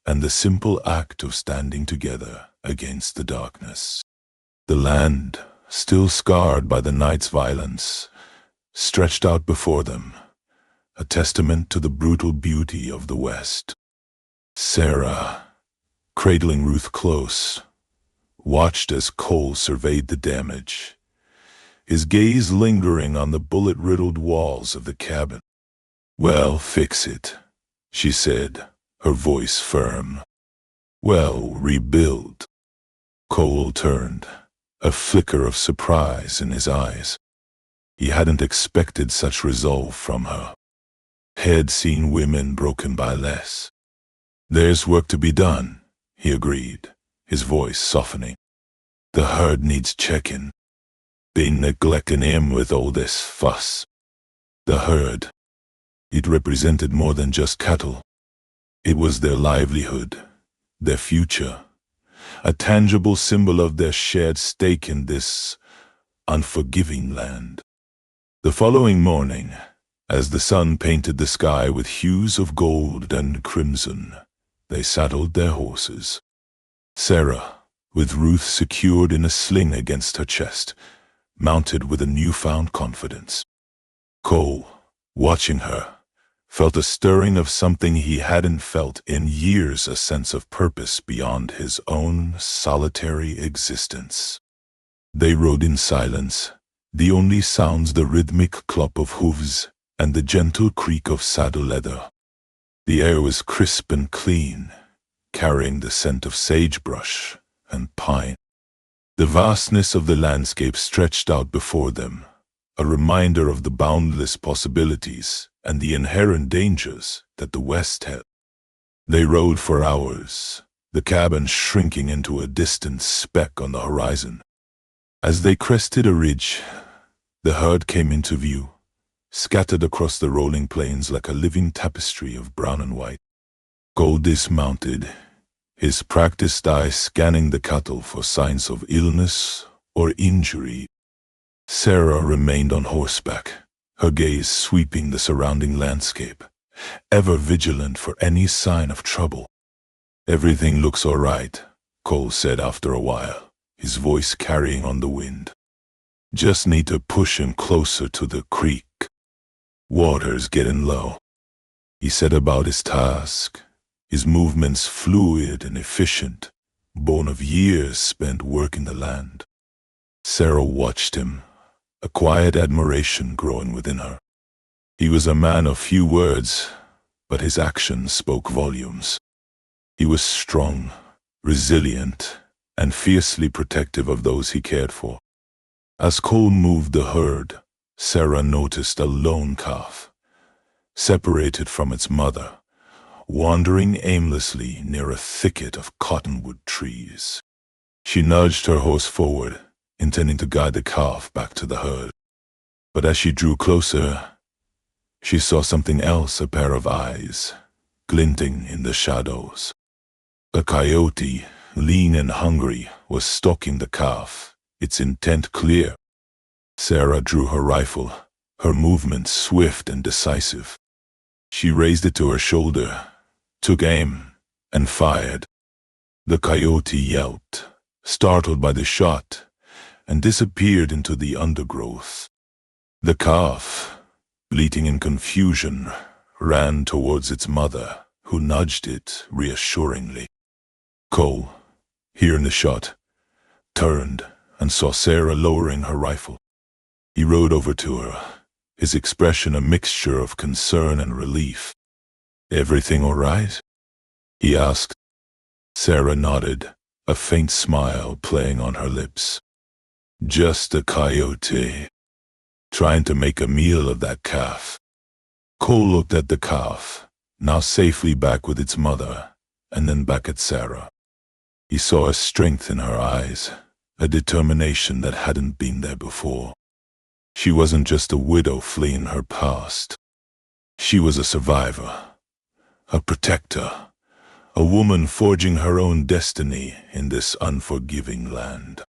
and the simple act of standing together against the darkness. The land, still scarred by the night's violence, stretched out before them, a testament to the brutal beauty of the West. Sarah, cradling Ruth close, watched as Cole surveyed the damage, his gaze lingering on the bullet-riddled walls of the cabin. "Well, fix it," she said, her voice firm. "Well, rebuild." Cole turned, a flicker of surprise in his eyes. He hadn't expected such resolve from her. Had seen women broken by less. "There's work to be done," he agreed, his voice softening. "The herd needs checking. Been neglecting him with all this fuss." The herd. It represented more than just cattle. It was their livelihood, their future, a tangible symbol of their shared stake in this unforgiving land. The following morning, as the sun painted the sky with hues of gold and crimson, they saddled their horses. Sarah, with Ruth secured in a sling against her chest, mounted with a newfound confidence. Cole, watching her, felt a stirring of something he hadn't felt in years, a sense of purpose beyond his own solitary existence. They rode in silence, the only sounds the rhythmic clop of hooves and the gentle creak of saddle leather. The air was crisp and clean, carrying the scent of sagebrush and pine. The vastness of the landscape stretched out before them, a reminder of the boundless possibilities and the inherent dangers that the West held. They rode for hours, the cabin shrinking into a distant speck on the horizon. As they crested a ridge, the herd came into view, scattered across the rolling plains like a living tapestry of brown and white. Cole dismounted, his practiced eye scanning the cattle for signs of illness or injury. Sarah remained on horseback, her gaze sweeping the surrounding landscape, ever vigilant for any sign of trouble. "Everything looks all right," Cole said after a while, his voice carrying on the wind. "Just need to push him closer to the creek. Water's getting low." He set about his task, his movements fluid and efficient, born of years spent working the land. Sarah watched him, a quiet admiration growing within her. He was a man of few words, but his actions spoke volumes. He was strong, resilient, and fiercely protective of those he cared for. As Cole moved the herd, Sarah noticed a lone calf, separated from its mother, wandering aimlessly near a thicket of cottonwood trees. She nudged her horse forward, intending to guide the calf back to the herd. But as she drew closer, she saw something else, a pair of eyes, glinting in the shadows. A coyote, lean and hungry, was stalking the calf, its intent clear. Sarah drew her rifle, her movement swift and decisive. She raised it to her shoulder, took aim, and fired. The coyote yelped, startled by the shot, and disappeared into the undergrowth. The calf, bleating in confusion, ran towards its mother, who nudged it reassuringly. Cole, hearing the shot, turned and saw Sarah lowering her rifle. He rode over to her, his expression a mixture of concern and relief. "Everything all right?" he asked. Sarah nodded, a faint smile playing on her lips. "Just a coyote, trying to make a meal of that calf." Cole looked at the calf, now safely back with its mother, and then back at Sarah. He saw a strength in her eyes, a determination that hadn't been there before. She wasn't just a widow fleeing her past. She was a survivor, a protector, a woman forging her own destiny in this unforgiving land.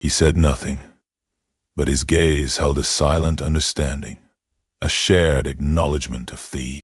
He said nothing, but his gaze held a silent understanding, a shared acknowledgement of the